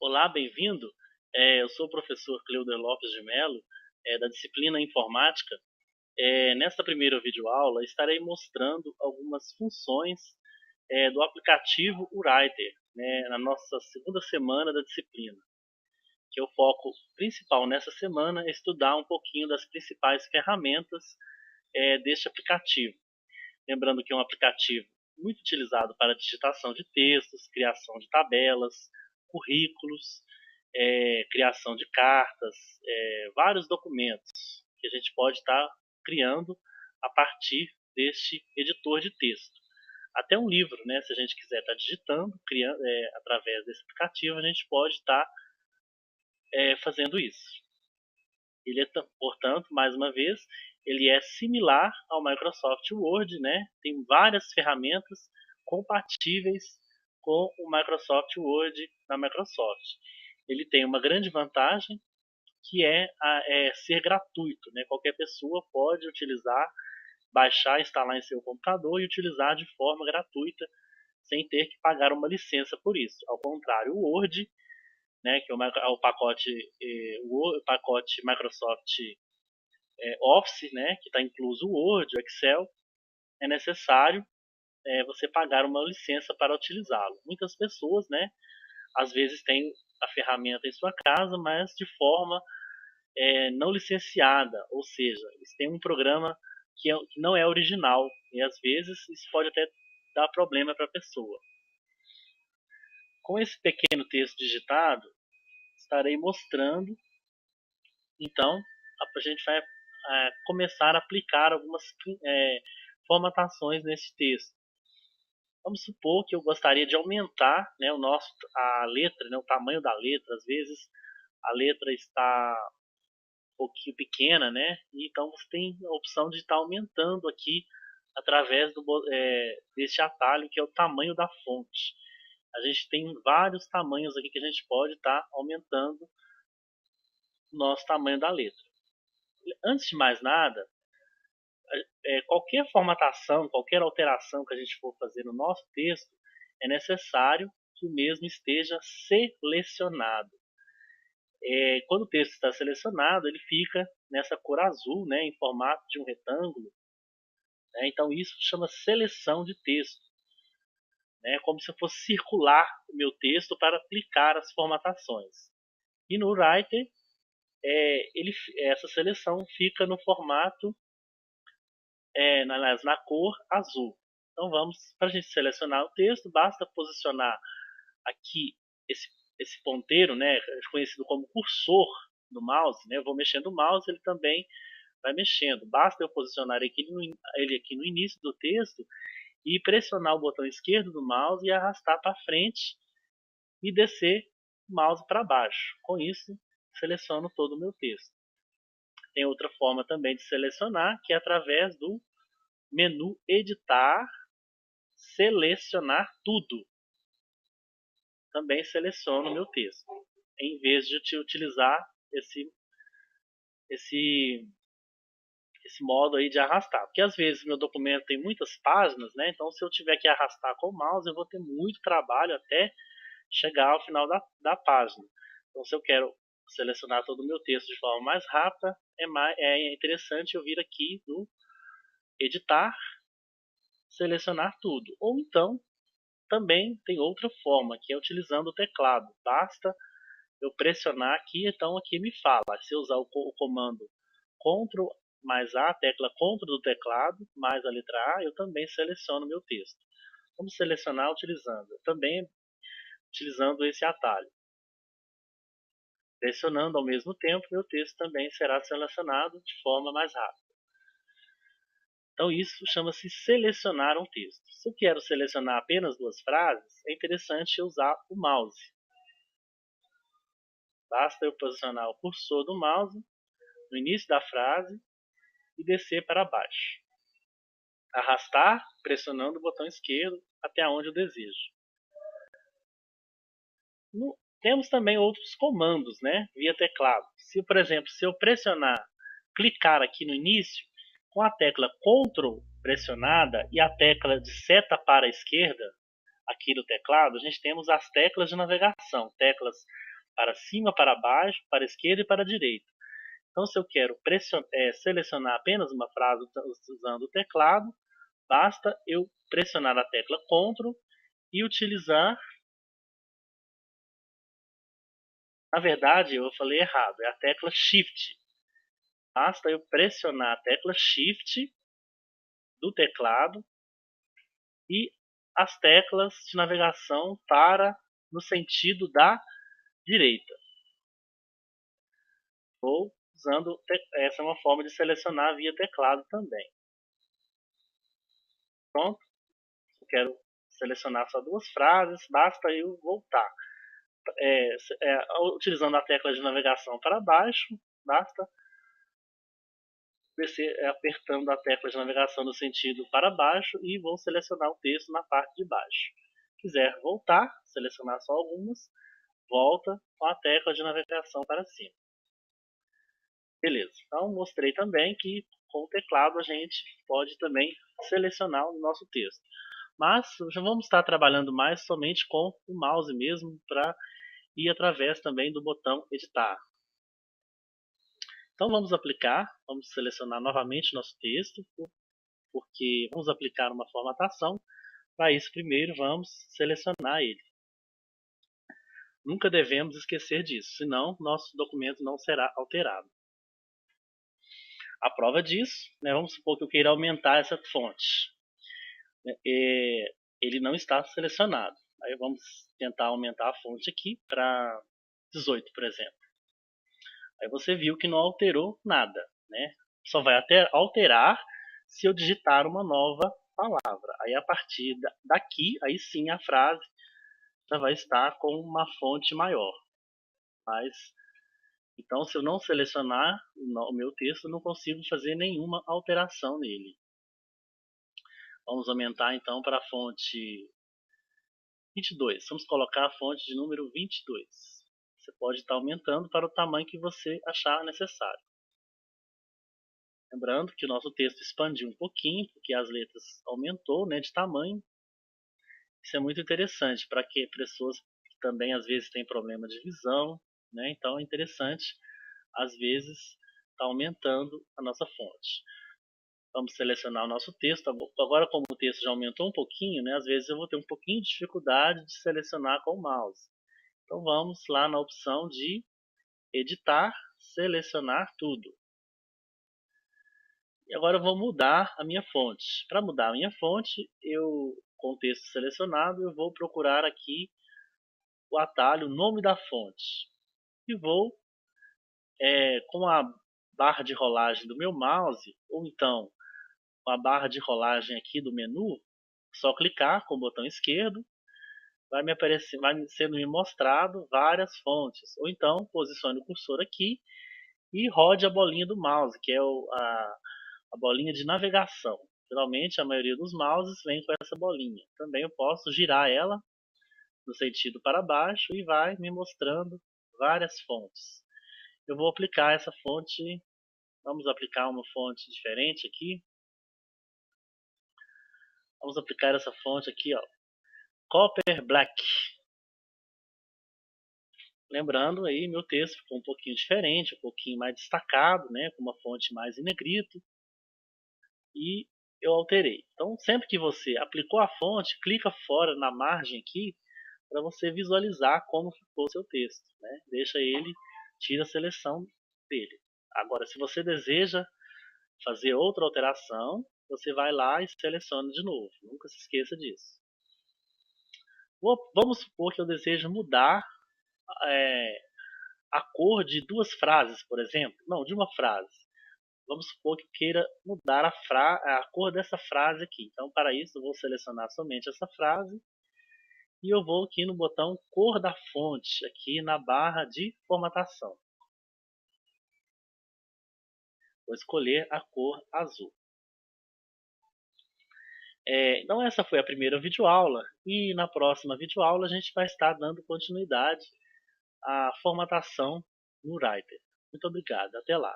Olá, bem-vindo. Eu sou o professor Cleuder Lopes de Mello, da disciplina Informática. Nesta primeira videoaula, estarei mostrando algumas funções do aplicativo Writer, né, na nossa segunda semana da disciplina. Que o foco principal nessa semana é estudar um pouquinho das principais ferramentas deste aplicativo. Lembrando que é um aplicativo muito utilizado para digitação de textos, criação de tabelas, currículos, criação de cartas, vários documentos que a gente pode estar criando a partir deste editor de texto. Até um livro, né? Se a gente quiser estar digitando, criando, através desse aplicativo, a gente pode estar fazendo isso. Ele é, portanto, mais uma vez, ele é similar ao Microsoft Word, né? Tem várias ferramentas compatíveis com o Microsoft Word da Microsoft. Ele tem uma grande vantagem, que é ser gratuito, né? Qualquer pessoa pode utilizar, baixar, instalar em seu computador e utilizar de forma gratuita, sem ter que pagar uma licença por isso. Ao contrário, o Word, né, que é o pacote Microsoft Office, né, que está incluso o Word, o Excel, é necessário você pagar uma licença para utilizá-lo. Muitas pessoas, né, às vezes têm a ferramenta em sua casa, mas de forma não licenciada, ou seja, eles têm um programa que não é original, e às vezes isso pode até dar problema para a pessoa. Com esse pequeno texto digitado, estarei mostrando, então, a gente vai começar a aplicar algumas formatações nesse texto. Vamos supor que eu gostaria de aumentar, né, a letra, né, o tamanho da letra. Às vezes a letra está um pouquinho pequena, né? E então você tem a opção de estar aumentando aqui através deste atalho, que é o tamanho da fonte. A gente tem vários tamanhos aqui que a gente pode estar aumentando o nosso tamanho da letra. Antes de mais nada, qualquer formatação, qualquer alteração que a gente for fazer no nosso texto, é necessário que o mesmo esteja selecionado. Quando o texto está selecionado, ele fica nessa cor azul, né, em formato de um retângulo. Né? Então isso chama seleção de texto. É como se eu fosse circular o meu texto para aplicar as formatações. E no Writer, essa seleção fica no formato, na cor azul. Então vamos, para a gente selecionar o texto, basta posicionar aqui esse ponteiro, né, conhecido como cursor do mouse, né, eu vou mexendo o mouse, ele também vai mexendo. Basta eu posicionar ele aqui no início do texto e pressionar o botão esquerdo do mouse e arrastar para frente e descer o mouse para baixo. Com isso, seleciono todo o meu texto. Tem outra forma também de selecionar, que é através do menu Editar, Selecionar Tudo. Também seleciono o meu texto, em vez de utilizar esse modo aí de arrastar. Porque às vezes meu documento tem muitas páginas, né? Então se eu tiver que arrastar com o mouse, eu vou ter muito trabalho até chegar ao final da página. Então se eu quero selecionar todo o meu texto de forma mais rápida, é interessante eu vir aqui no editar, selecionar tudo. Ou então, também tem outra forma, que é utilizando o teclado. Basta eu pressionar aqui, então aqui me fala. Se eu usar o comando Ctrl mais A, a tecla Ctrl do teclado, mais a letra A, eu também seleciono meu texto. Vamos selecionar também utilizando esse atalho. Pressionando ao mesmo tempo, meu texto também será selecionado de forma mais rápida. Então isso chama-se selecionar um texto. Se eu quero selecionar apenas duas frases, é interessante eu usar o mouse. Basta eu posicionar o cursor do mouse no início da frase e descer para baixo. Arrastar, pressionando o botão esquerdo até onde eu desejo. Temos também outros comandos, né, via teclado. Se, por exemplo, se eu clicar aqui no início, com a tecla Ctrl pressionada e a tecla de seta para a esquerda aqui do teclado, a gente temos as teclas de navegação, teclas para cima, para baixo, para a esquerda e para a direita. Então, se eu quero selecionar apenas uma frase usando o teclado, basta eu pressionar a tecla Ctrl e utilizar... Na verdade, eu falei errado, é a tecla Shift. Basta eu pressionar a tecla Shift do teclado e as teclas de navegação para no sentido da direita. Ou usando, essa é uma forma de selecionar via teclado também. Pronto, eu quero selecionar só duas frases, basta eu voltar. Utilizando a tecla de navegação para baixo, basta descer apertando a tecla de navegação no sentido para baixo e vou selecionar o texto na parte de baixo. Quiser voltar, selecionar só algumas, volta com a tecla de navegação para cima. Beleza, então mostrei também que com o teclado a gente pode também selecionar o nosso texto. Mas já vamos estar trabalhando mais somente com o mouse mesmo, para ir através também do botão editar. Então vamos selecionar novamente nosso texto, porque vamos aplicar uma formatação. Para isso, primeiro vamos selecionar ele. Nunca devemos esquecer disso, senão nosso documento não será alterado. A prova disso, vamos supor que eu queira aumentar essa fonte. Ele não está selecionado. Aí vamos tentar aumentar a fonte aqui para 18, por exemplo. Aí você viu que não alterou nada, né? Só vai alterar se eu digitar uma nova palavra. Aí a partir daqui, aí sim a frase já vai estar com uma fonte maior. Mas, então, se eu não selecionar o meu texto, eu não consigo fazer nenhuma alteração nele. Vamos aumentar então para a fonte 22. Vamos colocar a fonte de número 22. Você pode estar aumentando para o tamanho que você achar necessário. Lembrando que o nosso texto expandiu um pouquinho, porque as letras aumentou, de tamanho. Isso é muito interessante para pessoas que também às vezes têm problema de visão, Então é interessante, às vezes, estar aumentando a nossa fonte. Vamos selecionar o nosso texto. Agora, como o texto já aumentou um pouquinho, às vezes eu vou ter um pouquinho de dificuldade de selecionar com o mouse. Então vamos lá na opção de editar, selecionar tudo. E agora eu vou mudar a minha fonte. Para mudar a minha fonte, com o texto selecionado, eu vou procurar aqui o atalho nome da fonte. E vou, com a barra de rolagem do meu mouse, ou então com a barra de rolagem aqui do menu, só clicar com o botão esquerdo, vai sendo me mostrado várias fontes. Ou então, posicione o cursor aqui e rode a bolinha do mouse, que é a bolinha de navegação. Geralmente, a maioria dos mouses vem com essa bolinha. Também eu posso girar ela no sentido para baixo e vai me mostrando várias fontes. Eu vou aplicar essa fonte, vamos aplicar uma fonte diferente aqui. Vamos aplicar essa fonte aqui, ó, Copper Black. Lembrando aí, meu texto ficou um pouquinho diferente, um pouquinho mais destacado, com uma fonte mais em negrito. E eu alterei. Então, sempre que você aplicou a fonte, clica fora na margem aqui para você visualizar como ficou seu texto. Deixa ele, tira a seleção dele. Agora, se você deseja fazer outra alteração, você vai lá e seleciona de novo. Nunca se esqueça disso. Vamos supor que eu desejo mudar a cor de duas frases, por exemplo. Não, de uma frase. Vamos supor que eu queira mudar a cor dessa frase aqui. Então, para isso, eu vou selecionar somente essa frase. E eu vou aqui no botão cor da fonte, aqui na barra de formatação. Vou escolher a cor azul. Então essa foi a primeira videoaula. E na próxima videoaula a gente vai estar dando continuidade à formatação no Writer. Muito obrigado. Até lá.